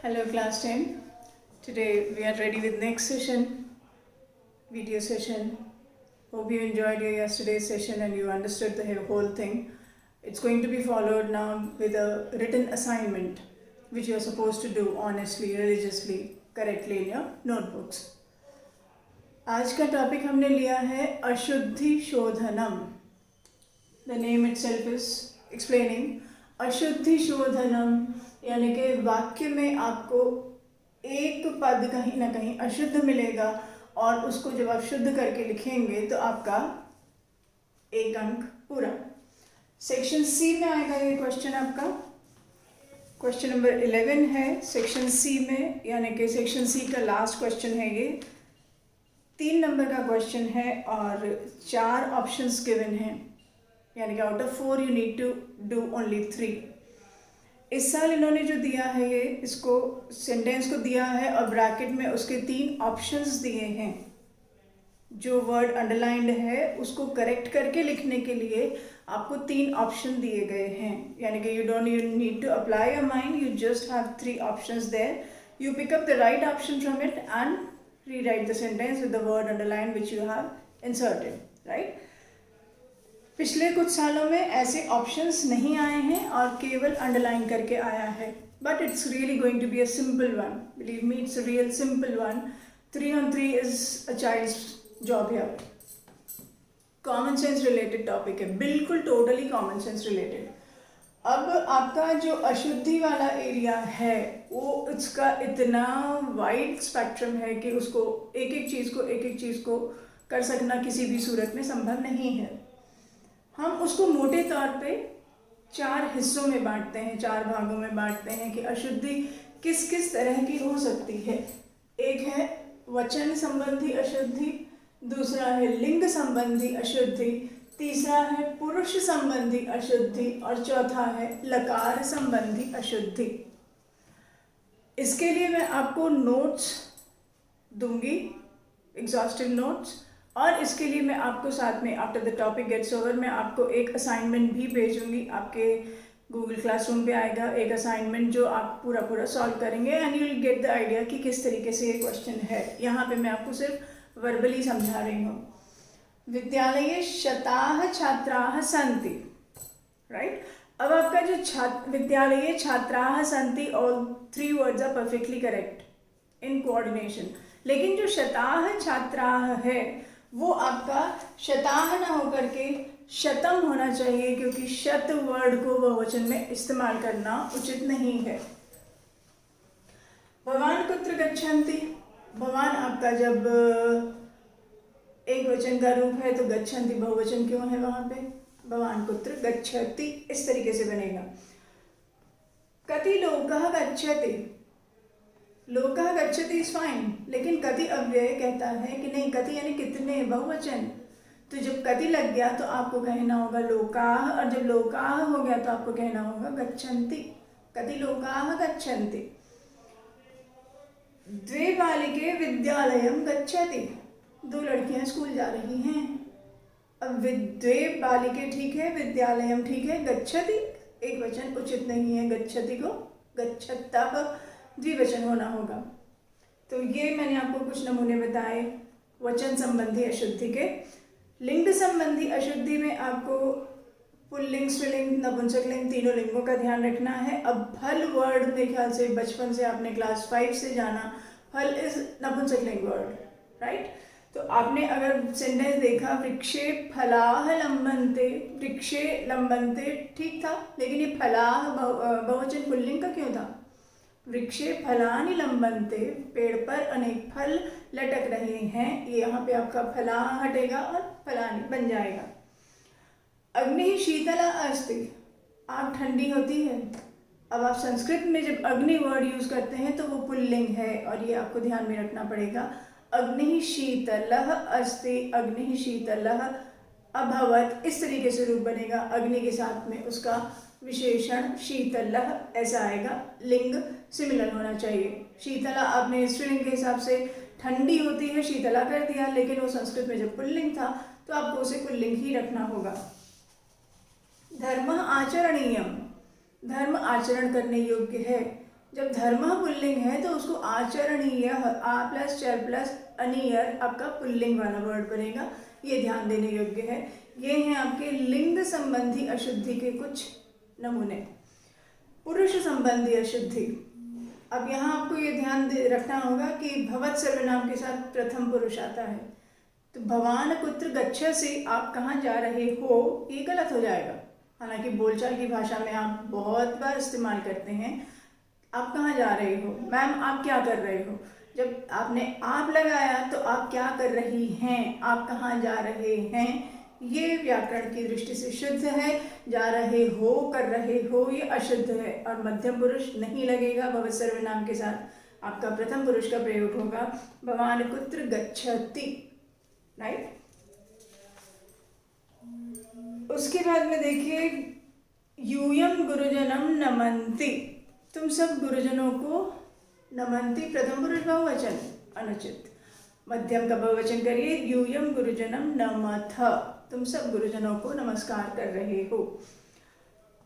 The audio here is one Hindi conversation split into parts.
Hello class 10. Today we are ready with next session, video session. Hope you enjoyed your yesterday's session and you understood the whole thing. It's going to be followed now with a written assignment which you are supposed to do honestly, religiously, correctly in your notebooks. आज का टॉपिक हमने लिया है अशुद्धि शोधनम. The name itself is explaining अशुद्धि शोधनम, यानी कि वाक्य में आपको एक पद कहीं ना कहीं अशुद्ध मिलेगा और उसको जब आप शुद्ध करके लिखेंगे तो आपका एक अंक पूरा. सेक्शन सी में आएगा ये क्वेश्चन. आपका क्वेश्चन नंबर 11 है सेक्शन सी में, यानी कि सेक्शन सी का लास्ट क्वेश्चन है ये. 3 नंबर का क्वेश्चन है और 4 ऑप्शंस गिवन हैं, यानी कि out of 4 you need to do only 3. इस साल इन्होंने जो दिया है ये, इसको सेंटेंस को दिया है और ब्रैकेट में उसके 3 ऑप्शंस दिए हैं. जो वर्ड अंडरलाइंड है उसको करेक्ट करके लिखने के लिए आपको 3 ऑप्शन दिए गए हैं, यानी कि you don't need to apply your mind, you just have 3 options there. You pick up the right option from it and rewrite the sentence with the word underline which you have inserted. Right. पिछले कुछ सालों में ऐसे ऑप्शंस नहीं आए हैं और केवल अंडरलाइन करके आया है. But it's really going to be a simple one. Believe me, it's a real simple one. 3 on 3 is a child's job here. Common sense related topic है, बिल्कुल टोटली कॉमन सेंस रिलेटेड. अब आपका जो अशुद्धि वाला एरिया है वो इसका इतना वाइड स्पेक्ट्रम है कि उसको एक एक चीज़ को कर सकना किसी भी सूरत में संभव नहीं है. हम उसको मोटे तौर पे 4 हिस्सों में बांटते हैं, 4 भागों में बांटते हैं कि अशुद्धि किस किस तरह की हो सकती है. एक है वचन संबंधी अशुद्धि, दूसरा है लिंग संबंधी अशुद्धि, तीसरा है पुरुष संबंधी अशुद्धि और चौथा है लकार संबंधी अशुद्धि. इसके लिए मैं आपको नोट्स दूंगी, एग्जॉस्टिव नोट्स, और इसके लिए मैं आपको साथ में after the topic gets over मैं आपको एक असाइनमेंट भी भेजूंगी. आपके गूगल क्लासरूम पे आएगा एक असाइनमेंट जो आप पूरा सॉल्व करेंगे and you will get the idea कि किस तरीके से ये क्वेश्चन है. यहाँ पे मैं आपको सिर्फ वर्बली समझा रही हूँ. विद्यालये शताः छात्राः सन्ति. राइट. अब आपका जो विद्यालये छात्राः सन्ति, all 3 words are perfectly correct in coordination. लेकिन जो शताः छात्राः है वो आपका शताः ना होकर के शतम होना चाहिए, क्योंकि शत वर्ड को बहुवचन में इस्तेमाल करना उचित नहीं है. भवान कुत्र गच्छन्ति. भवान आपका जब एक वचन का रूप है तो गच्छन्ति बहुवचन क्यों है वहां पे. भवान कुत्र गच्छति इस तरीके से बनेगा. कति लोकः गच्छति. लोकः गच्छति इज फाइन, लेकिन कति अव्यय कहता है कि नहीं, कति यानी कितने, बहुवचन. तो जब कति लग गया तो आपको कहना होगा लोकाः, और जब लोकाः हो गया तो आपको कहना होगा गच्छन्ति. कति लोकाः गच्छन्ति. द्वे बालिके विद्यालयं गच्छति. 2 लड़कियां स्कूल जा रही हैं. अब द्वे बालिके ठीक है, विद्यालयम ठीक है, गच्छति एक वचन उचित नहीं है. गच्छति को गच्छतः द्विवचन होना होगा. तो ये मैंने आपको कुछ नमूने बताए वचन संबंधी अशुद्धि के. लिंग संबंधी अशुद्धि में आपको पुल्लिंग, स्त्रीलिंग, नपुंसकलिंग तीनों लिंगों का ध्यान रखना है. अब फल वर्ड मेरे ख्याल से बचपन से आपने क्लास 5 से जाना, फल इज नपुंसकलिंग वर्ड. राइट. तो आपने अगर सेंटेंस देखा वृक्षे फलाः लंबन्ते, वृक्षे लंबन्ते ठीक था, लेकिन ये फलाः बहुवचन पुल्लिंग का क्यों था. वृक्षे फलानि लंबन्ते, पेड़ पर अनेक फल लटक रहे हैं. ये यहाँ पे आपका फला हटेगा और फलानि बन जाएगा. अग्नि शीतला अस्ति. आग ठंडी होती है. अब आप संस्कृत में जब अग्नि वर्ड यूज करते हैं तो वो पुल्लिंग है और ये आपको ध्यान में रखना पड़ेगा. अग्नि शीतलः अस्ति, अग्नि शीतलः अभवत् इस तरीके से रूप बनेगा. अग्नि के साथ में उसका विशेषण शीतलः ऐसा आएगा. लिंग सिमिलर होना चाहिए. शीतला आपने स्त्रीलिंग के हिसाब से ठंडी होती है शीतला कर दिया, लेकिन वो संस्कृत में जब पुल्लिंग था तो आपको उसे पुल्लिंग ही रखना होगा. धर्म आचरणीयम. धर्म आचरण करने योग्य है. जब धर्मः पुल्लिंग है तो उसको आचरणीय आ प्लस चर प्लस अनियर आपका पुल्लिंग वाला वर्ड बनेगा। ये ध्यान देने योग्य है। ये हैं आपके लिंग संबंधी अशुद्धि के कुछ नमूने। पुरुष संबंधी अशुद्धि, अब यहाँ आपको ये ध्यान रखना होगा कि भवत सर्वनाम के साथ प्रथम पुरुष आता है, तो भवान कुत्र गच्छ से आप कहाँ जा रहे हो ये गलत हो जाएगा। हालांकि बोलचाल की भाषा में आप बहुत बार इस्तेमाल करते हैं, आप कहाँ जा रहे हो, मैम आप क्या कर रहे हो। जब आपने आप लगाया तो आप क्या कर रही हैं, आप कहाँ जा रहे हैं, ये व्याकरण की दृष्टि से शुद्ध है। जा रहे हो, कर रहे हो, ये अशुद्ध है। और मध्यम पुरुष नहीं लगेगा, भवत सर्वनाम के साथ आपका प्रथम पुरुष का प्रयोग होगा। भवान कुत्र गच्छति, राइट। उसके बाद में देखिए यूयम गुरुजनम नमन्ति, तुम सब गुरुजनों को नमन्ति, प्रथम पुरुष बहुवचन अनुचित। मध्यम का बहुवचन करिए, यूयम गुरुजनम नमथ, तुम सब गुरुजनों को नमस्कार कर रहे हो।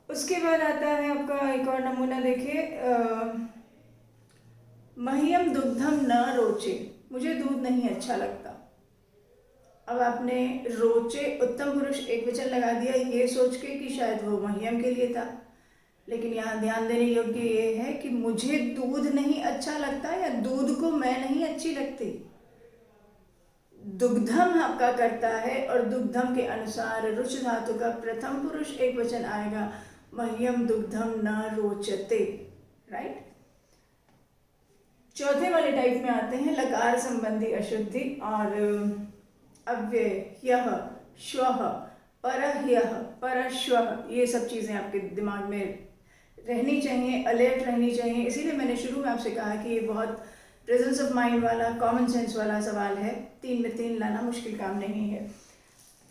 उसके बाद आता है आपका एक और नमूना देखिए, मह्यम दुग्धम न रोचे, मुझे दूध नहीं अच्छा लगता। अब आपने रोचे उत्तम पुरुष एक वचन लगा दिया ये सोच के कि शायद वो मह्यम के लिए था, लेकिन यहाँ ध्यान देने योग्य ये है कि मुझे दूध नहीं अच्छा लगता या दूध को मैं नहीं अच्छी लगती। दुग्धम आपका करता है और दुग्धम के अनुसार रुच धातु का प्रथम पुरुष एक वचन आएगा, मह्यम दुग्धम न रोचते, राइट। चौथे वाले टाइप में आते हैं लकार संबंधी अशुद्धि और अव्यय, यह, श्वः, परह्यः, परश्वः, ये सब चीज़ें आपके दिमाग में रहनी चाहिए, अलर्ट रहनी चाहिए। इसीलिए मैंने शुरू में आपसे कहा कि ये बहुत प्रेजेंस ऑफ माइंड वाला, कॉमन सेंस वाला सवाल है। 3 में 3 लाना मुश्किल काम नहीं है।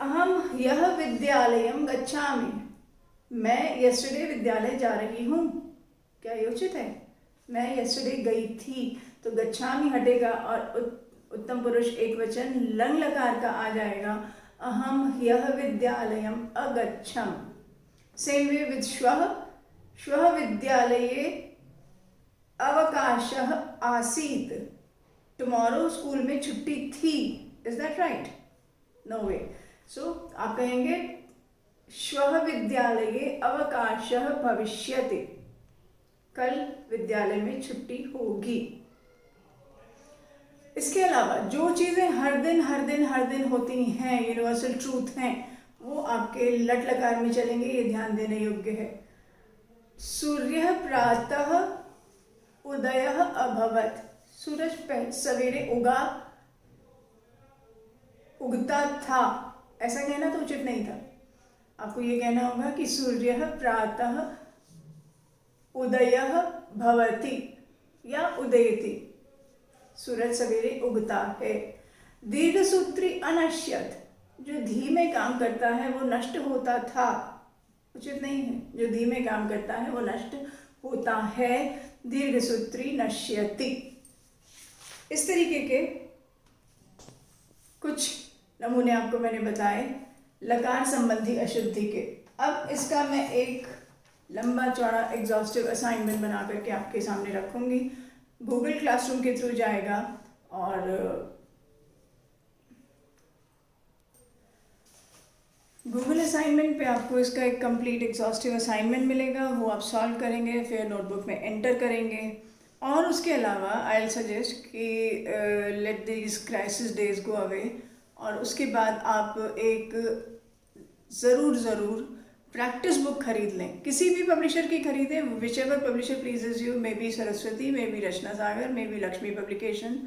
अहम यह विद्यालयम गच्छामि, मैं यस्टरडे विद्यालय जा रही हूँ, क्या ये उचित है। मैं यस्टरडे गई थी, तो गच्छामि हटेगा और उत्तम पुरुष एक वचन लंग लकार का आ जाएगा, अहम यह विद्यालयम अगच्छम। सेम वे विद श्वः, श्वः विद्यालये अवकाशः आसीत्, टुमारो स्कूल में छुट्टी थी, इज दैट राइट, नो वे। सो आप कहेंगे श्वः विद्यालये अवकाशः भविष्यति, कल विद्यालय में छुट्टी होगी। इसके अलावा जो चीज़ें हर दिन होती हैं, यूनिवर्सल ट्रूथ हैं, वो आपके लट लकार में चलेंगे, ये ध्यान देने योग्य है। सूर्य प्रातः उदयः अभवत्, सूरज सवेरे उगता था, ऐसा कहना तो उचित नहीं था। आपको ये कहना होगा कि सूर्य प्रातः उदयः भवति या उदयति, सूरज सवेरे उगता है। दीर्घसूत्री अनश्यत, जो धीमे काम करता है वो नष्ट होता था, उचित नहीं है। जो धीमे काम करता है वो नष्ट होता है, दीर्घसूत्री नश्यति। इस तरीके के कुछ नमूने आपको मैंने बताए लकार संबंधी अशुद्धि के। अब इसका मैं एक लंबा चौड़ा एग्जॉस्टिव असाइनमेंट बना करके आपके सामने रखूंगी, गूगल क्लासरूम के थ्रू जाएगा और गूगल असाइनमेंट पे आपको इसका एक कंप्लीट एग्जॉस्टिव असाइनमेंट मिलेगा, वो आप सॉल्व करेंगे, फिर नोटबुक में एंटर करेंगे। और उसके अलावा आई विल सजेस्ट कि let these crisis days go away, और उसके बाद आप एक ज़रूर प्रैक्टिस बुक खरीद लें, किसी भी पब्लिशर की खरीदें, whichever publisher pleases you, may be Saraswati, may be Rachna Sagar, may be Lakshmi publication,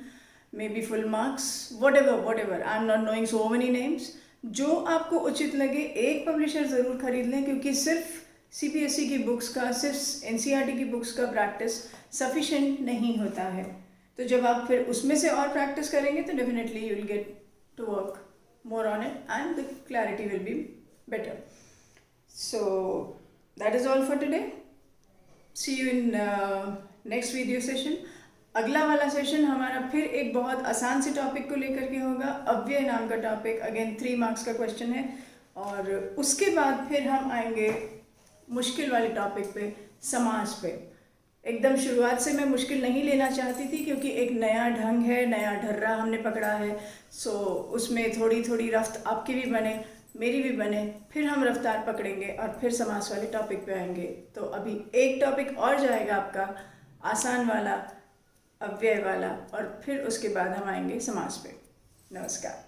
may be full marks, whatever, I am not knowing so many names. जो आपको उचित लगे एक पब्लिशर ज़रूर खरीद लें, क्योंकि सिर्फ CBSE की बुक्स का, सिर्फ NCERT की बुक्स का प्रैक्टिस सफिशेंट नहीं होता है। तो जब आप फिर उसमें से और प्रैक्टिस करेंगे तो definitely you will get to work more on it and the clarity will be better. So that is all for today. See you in next video session. अगला वाला सेशन हमारा फिर एक बहुत आसान से टॉपिक को लेकर के होगा, अव्यय नाम का टॉपिक, अगेन 3 मार्क्स का क्वेश्चन है। और उसके बाद फिर हम आएंगे मुश्किल वाले टॉपिक पे, समास पे। एकदम शुरुआत से मैं मुश्किल नहीं लेना चाहती थी, क्योंकि एक नया ढंग है, नया ढर्रा हमने पकड़ा है। सो उसमें थोड़ी थोड़ी रफ्त आपकी भी बने, मेरी भी बने, फिर हम रफ्तार पकड़ेंगे और फिर समास वाले टॉपिक पे आएंगे। तो अभी एक टॉपिक और जाएगा आपका, आसान वाला, अव्यय वाला, और फिर उसके बाद हम आएंगे समास पे। नमस्कार।